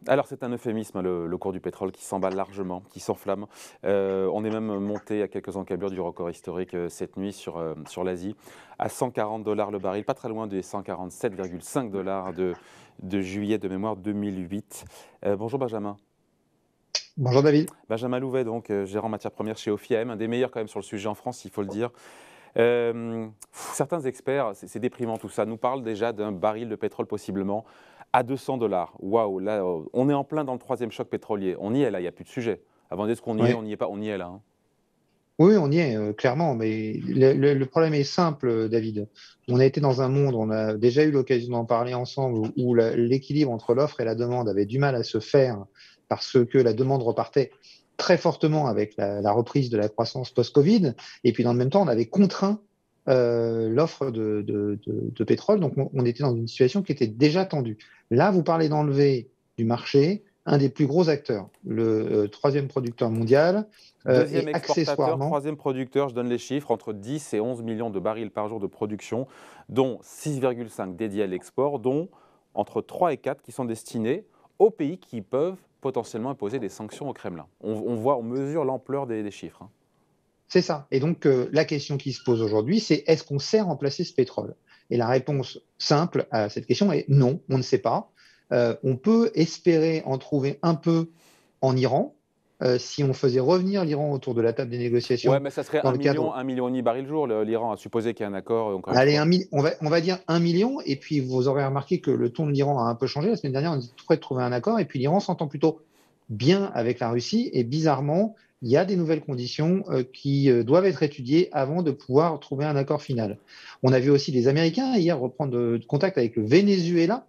Alors c'est un euphémisme, le cours du pétrole qui s'emballe largement, qui s'enflamme. On est même monté à quelques encablures du record historique cette nuit sur l'Asie, à 140 $ le baril, pas très loin des 147,5 $ de juillet de mémoire 2008. Bonjour Benjamin. Bonjour David. Benjamin Louvet, donc gérant matières premières chez OFIAM, un des meilleurs quand même sur le sujet en France, il faut le dire. Certains experts, c'est déprimant tout ça, nous parlent déjà d'un baril de pétrole possiblement à 200 $. Waouh, là, on est en plein dans le troisième choc pétrolier. On y est là, il n'y a plus de sujet. Avant d'être qu'on y est, Oui, on n'y est pas, on y est là, hein. oui, on y est, clairement. Mais le problème est simple, David. On a été dans un monde, on a déjà eu l'occasion d'en parler ensemble, où l'équilibre entre l'offre et la demande avait du mal à se faire parce que la demande repartait très fortement avec la reprise de la croissance post-Covid. Et puis, dans le même temps, on avait contraint l'offre de pétrole. Donc, on était dans une situation qui était déjà tendue. Là, vous parlez d'enlever du marché un des plus gros acteurs, le troisième producteur mondial. Deuxième Et exportateur, accessoirement, troisième producteur, je donne les chiffres, entre 10 et 11 millions de barils par jour de production, dont 6,5 dédiés à l'export, dont entre 3 et 4 qui sont destinés aux pays qui peuvent potentiellement imposer des sanctions au Kremlin. On mesure l'ampleur des chiffres, hein. c'est ça. Et donc, la question qui se pose aujourd'hui, c'est est-ce qu'on sait remplacer ce pétrole? Et la réponse simple à cette question est non, on ne sait pas. On peut espérer en trouver un peu en Iran, si on faisait revenir l'Iran autour de la table des Ouais, négociations mais ça serait dans le cadre. 1 million et demi barils le jour, l'Iran, à supposer qu'il y ait un accord, encore une Allez, fois. on va dire 1 million. Et puis, vous aurez remarqué que le ton de l'Iran a un peu changé. La semaine dernière, on était prêt de trouver un accord. Et puis, l'Iran s'entend plutôt bien avec la Russie. Et bizarrement, il y a des nouvelles conditions qui doivent être étudiées avant de pouvoir trouver un accord final. On a vu aussi les Américains hier reprendre de contact avec le Venezuela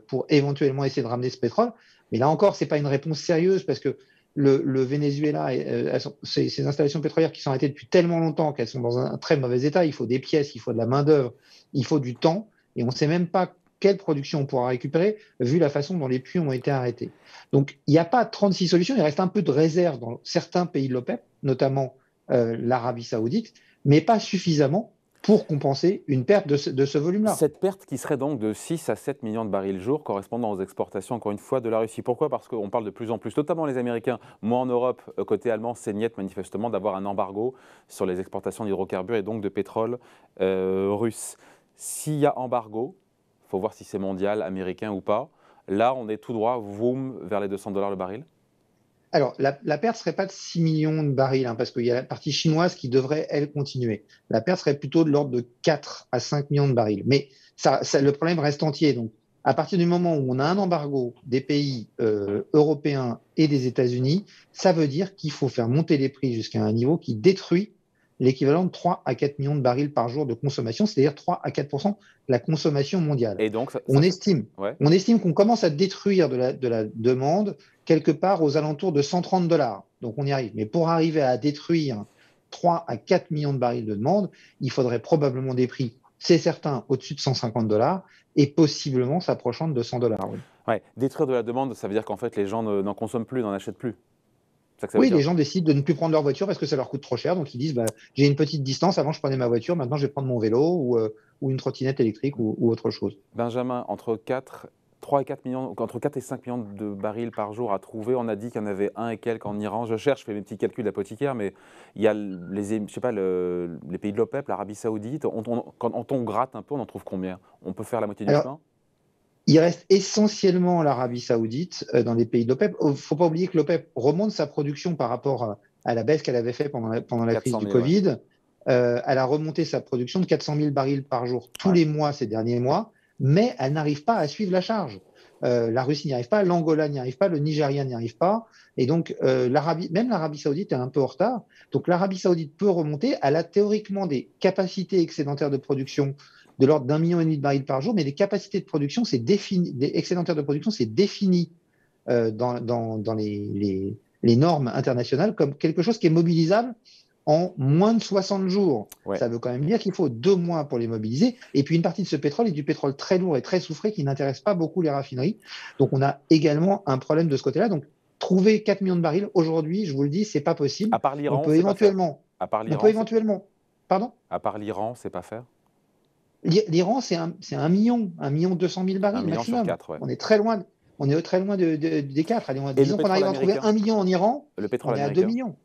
pour éventuellement essayer de ramener ce pétrole. Mais là encore, ce n'est pas une réponse sérieuse parce que le Venezuela, ces installations pétrolières qui sont arrêtées depuis tellement longtemps qu'elles sont dans un très mauvais état. Il faut des pièces, il faut de la main-d'œuvre, il faut du temps. Et on ne sait même pas quelle production on pourra récupérer vu la façon dont les puits ont été arrêtés. Donc, il n'y a pas 36 solutions. Il reste un peu de réserve dans certains pays de l'OPEP, notamment l'Arabie Saoudite, mais pas suffisamment pour compenser une perte de ce volume-là. Cette perte qui serait donc de 6 à 7 millions de barils jour, correspondant aux exportations, encore une fois, de la Russie. Pourquoi? Parce qu'on parle de plus en plus, notamment les Américains. Moi, en Europe, côté allemand, c'est niet manifestement d'avoir un embargo sur les exportations d'hydrocarbures et donc de pétrole russe. S'il y a embargo, il faut voir si c'est mondial, américain ou pas. Là, on est tout droit, voum, vers les 200 $ le baril. Alors, la perte serait pas de 6 millions de barils, hein, parce qu'il y a la partie chinoise qui devrait, elle, continuer. La perte serait plutôt de l'ordre de 4 à 5 millions de barils. Mais le problème reste entier. Donc, à partir du moment où on a un embargo des pays européens et des États-Unis, ça veut dire qu'il faut faire monter les prix jusqu'à un niveau qui détruit l'équivalent de 3 à 4 millions de barils par jour de consommation, c'est-à-dire 3 à 4 de la consommation mondiale. Et donc, On estime, ouais. on estime qu'on commence à détruire de la demande quelque part aux alentours de 130 $. Donc on y arrive. Mais pour arriver à détruire 3 à 4 millions de barils de demande, il faudrait probablement des prix, c'est certain, au-dessus de 150 $ et possiblement s'approchant de 200 $. Oui. Ouais. Détruire de la demande, ça veut dire qu'en fait, les gens n'en consomment plus, n'en achètent plus. C'est ça que ça veut Oui, dire. les gens décident de ne plus prendre leur voiture parce que ça leur coûte trop cher. Donc ils disent, bah, j'ai une petite distance, avant je prenais ma voiture, maintenant je vais prendre mon vélo ou une trottinette électrique ou autre chose. Benjamin, entre 4, 3 et 4 millions, entre 4 et 5 millions de barils par jour à trouver. On a dit qu'il y en avait un et quelques en Iran. Je cherche, je fais mes petits calculs d'apothicaire, mais il y a je sais pas, les pays de l'OPEP, l'Arabie Saoudite. Quand on gratte un peu, on en trouve combien? On peut faire la moitié du Alors, chemin? il reste essentiellement l'Arabie Saoudite dans les pays de l'OPEP. Il ne faut pas oublier que l'OPEP remonte sa production par rapport à la baisse qu'elle avait fait pendant la crise 400 du 000, ouais. Covid. Elle a remonté sa production de 400 000 barils par jour tous Ouais. les mois ces derniers mois, mais elle n'arrive pas à suivre la charge. La Russie n'y arrive pas, l'Angola n'y arrive pas, le Nigeria n'y arrive pas. Et donc, même l'Arabie Saoudite est un peu en retard. Donc, l'Arabie Saoudite peut remonter. Elle a théoriquement des capacités excédentaires de production de l'ordre d'1,5 million de barils par jour, mais les capacités de production, c'est défini, des excédentaires de production, c'est défini dans les normes internationales comme quelque chose qui est mobilisable en moins de 60 jours. Ouais. Ça veut quand même dire qu'il faut 2 mois pour les mobiliser. Et puis une partie de ce pétrole est du pétrole très lourd et très soufré qui n'intéresse pas beaucoup les raffineries. Donc on a également un problème de ce côté-là. Donc trouver 4 millions de barils aujourd'hui, je vous le dis, c'est pas possible. À part On l'Iran, peut c'est pas faire. éventuellement, À part on peut l'Iran, c'est éventuellement, pardon. à part l'Iran, c'est pas faire. L'Iran, c'est 1 million, 1 million 200 000 1 barils million sur maximum. 4, ouais. On est très loin. on est très loin des 4. Allez, Et le disons qu'on pétrole arrive à trouver américain? 1 million en Iran, Le pétrole on est à 2 américain? millions.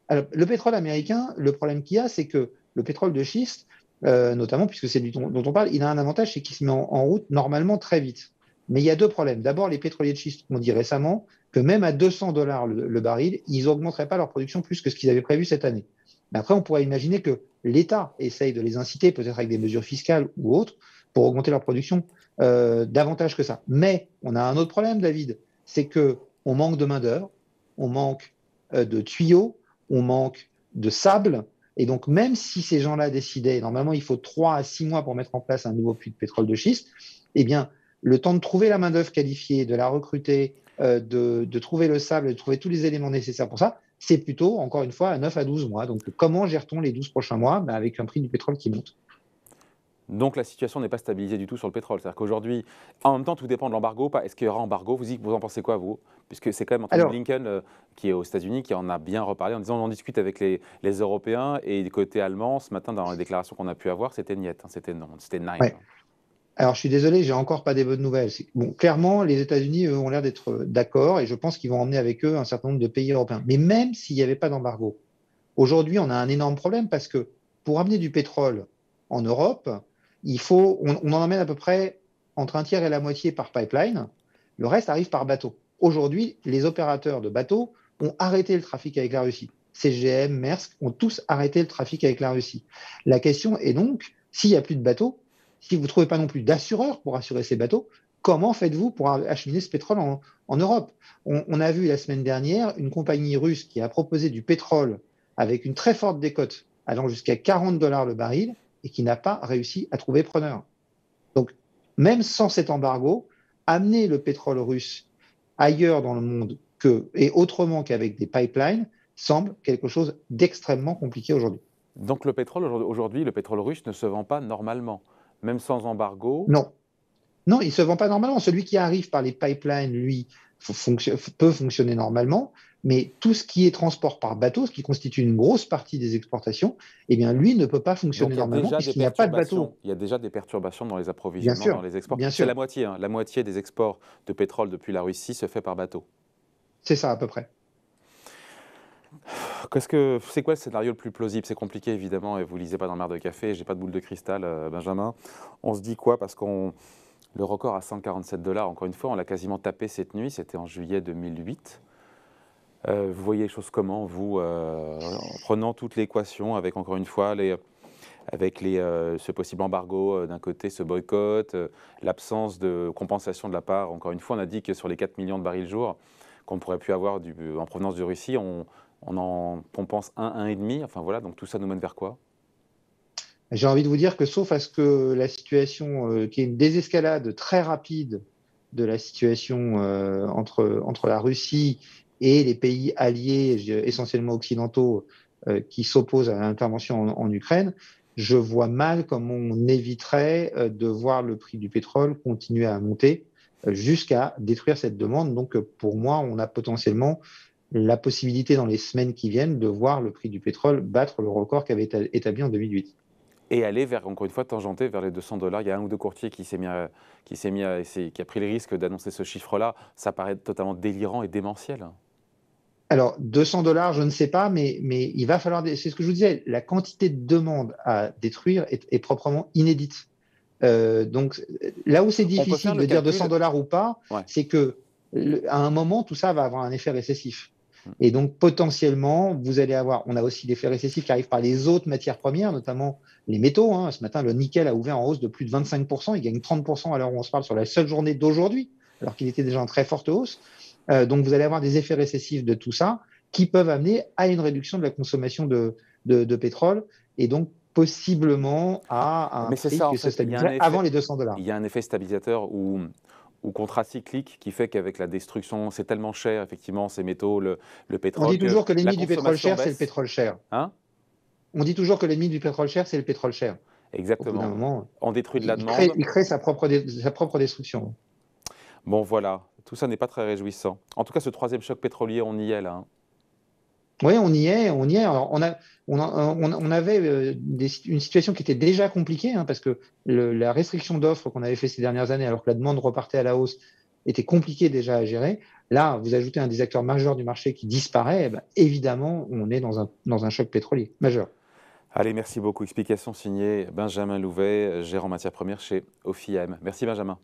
Alors, le pétrole américain, le problème qu'il y a, c'est que le pétrole de schiste, notamment puisque c'est dont on parle, il a un avantage, c'est qu'il se met en route normalement très vite. Mais il y a deux problèmes. D'abord, les pétroliers de schiste ont dit récemment que même à $200 le baril, ils n'augmenteraient pas leur production plus que ce qu'ils avaient prévu cette année. Mais après, on pourrait imaginer que l'État essaye de les inciter, peut-être avec des mesures fiscales ou autres, pour augmenter leur production davantage que ça. Mais on a un autre problème, David, c'est que on manque de main-d'œuvre, on manque de tuyaux, on manque de sable. Et donc, même si ces gens-là décidaient, normalement, il faut 3 à 6 mois pour mettre en place un nouveau puits de pétrole de schiste, eh bien, le temps de trouver la main-d'œuvre qualifiée, de la recruter, de trouver le sable, de trouver tous les éléments nécessaires pour ça, c'est plutôt, encore une fois, à 9 à 12 mois. Donc, comment gère-t-on les 12 prochains mois? Avec un prix du pétrole qui monte. Donc la situation n'est pas stabilisée du tout sur le pétrole. C'est-à-dire qu'aujourd'hui, en même temps, tout dépend de l'embargo. Est-ce qu'il y aura embargo? Vous en pensez quoi, vous? Puisque c'est quand même Anthony Alors, Blinken, qui est aux États-Unis, qui en a bien reparlé en disant on en discute avec les Européens. Et du côté allemand, ce matin, dans les déclarations qu'on a pu avoir, c'était niet, hein, c'était non, c'était nein. ouais. Alors, je suis désolé, j'ai encore pas des bonnes nouvelles. Bon, clairement, les États-Unis, eux, ont l'air d'être d'accord et je pense qu'ils vont emmener avec eux un certain nombre de pays européens. Mais même s'il n'y avait pas d'embargo, aujourd'hui, on a un énorme problème parce que pour amener du pétrole en Europe, on en amène à peu près entre un tiers et la moitié par pipeline. Le reste arrive par bateau. Aujourd'hui, les opérateurs de bateaux ont arrêté le trafic avec la Russie. CGM, Maersk ont tous arrêté le trafic avec la Russie. La question est donc, s'il n'y a plus de bateaux, si vous ne trouvez pas non plus d'assureurs pour assurer ces bateaux, comment faites-vous pour acheminer ce pétrole en Europe? On a vu la semaine dernière une compagnie russe qui a proposé du pétrole avec une très forte décote allant jusqu'à $40 le baril et qui n'a pas réussi à trouver preneur. Donc, même sans cet embargo, amener le pétrole russe ailleurs dans le monde et autrement qu'avec des pipelines semble quelque chose d'extrêmement compliqué aujourd'hui. Donc le pétrole, aujourd'hui, le pétrole russe ne se vend pas normalement. Même sans embargo. Non, non, il ne se vend pas normalement. Celui qui arrive par les pipelines, lui, peut fonctionner normalement, mais tout ce qui est transport par bateau, ce qui constitue une grosse partie des exportations, eh bien, lui ne peut pas Donc fonctionner il y a normalement déjà des puisqu'il n'y a pas de bateau. perturbations. Il y a déjà des perturbations dans les Bien approvisionnements, dans sûr, les exports. bien C'est sûr, la moitié, hein. La moitié des exports de pétrole depuis la Russie se fait par bateau. c'est ça à peu près. C'est quoi le scénario le plus plausible? C'est compliqué évidemment, et vous lisez pas dans le Mer de Café, j'ai pas de boule de cristal, Benjamin. On se dit quoi? Parce qu'on le record à $147, encore une fois, on l'a quasiment tapé cette nuit, c'était en juillet 2008. Vous voyez les choses comment, vous, en prenant toute l'équation avec, encore une fois, ce possible embargo d'un côté, ce boycott, l'absence de compensation de la part. Encore une fois, on a dit que sur les 4 millions de barils jour qu'on pourrait plus avoir en provenance de Russie, on pense 1,5. Enfin voilà, donc tout ça nous mène vers quoi? J'ai envie de vous dire que sauf à ce que la situation, qui est une désescalade très rapide de la situation entre la Russie et les pays alliés, essentiellement occidentaux, qui s'opposent à l'intervention en Ukraine, je vois mal comment on éviterait de voir le prix du pétrole continuer à monter jusqu'à détruire cette demande. Donc, pour moi, on a potentiellement la possibilité dans les semaines qui viennent de voir le prix du pétrole battre le record qu'avait établi en 2008. Et aller vers, encore une fois, tangenter vers les $200. Il y a un ou deux courtiers qui a pris le risque d'annoncer ce chiffre-là. Ça paraît totalement délirant et démentiel. Alors, $200, je ne sais pas, mais il va falloir. C'est ce que je vous disais, la quantité de demandes à détruire est proprement inédite. Donc, là où c'est On peut faire difficile le de dire calcul. $200 ou pas, Ouais. c'est que à un moment, tout ça va avoir un effet récessif. Et donc, potentiellement, vous allez avoir. On a aussi l'effet récessif qui arrive par les autres matières premières, notamment les métaux. Ce matin, le nickel a ouvert en hausse de plus de 25%. Il gagne 30% à l'heure où on se parle sur la seule journée d'aujourd'hui, alors qu'il était déjà en très forte hausse. Donc, vous allez avoir des effets récessifs de tout ça qui peuvent amener à une réduction de la consommation de pétrole et donc possiblement à un Mais c'est prix ça, en qui se fait. stabiliserait avant les $200. Il y a un effet stabilisateur ou contracyclique qui fait qu'avec la destruction, c'est tellement cher, effectivement, ces métaux, le On pétrole, dit que toujours que la l'ennemi du pétrole consommation cher, c'est le baisse. pétrole cher. Hein? On dit toujours que l'ennemi du pétrole cher, c'est le pétrole cher. Au bout d'un Exactement. moment, On détruit de la demande. il crée sa propre destruction. Bon, voilà. Tout ça n'est pas très réjouissant. En tout cas, ce troisième choc pétrolier, on y est là, hein. Oui, on y est, on y est. Alors, on avait une situation qui était déjà compliquée, parce que la restriction d'offres qu'on avait fait ces dernières années, alors que la demande repartait à la hausse, était compliqué déjà à gérer. Là, vous ajoutez un des acteurs majeurs du marché qui disparaît, eh ben, évidemment, on est dans un choc pétrolier majeur. Allez, merci beaucoup. Explication signée Benjamin Louvet, gérant matières premières chez OFIAM. Merci Benjamin.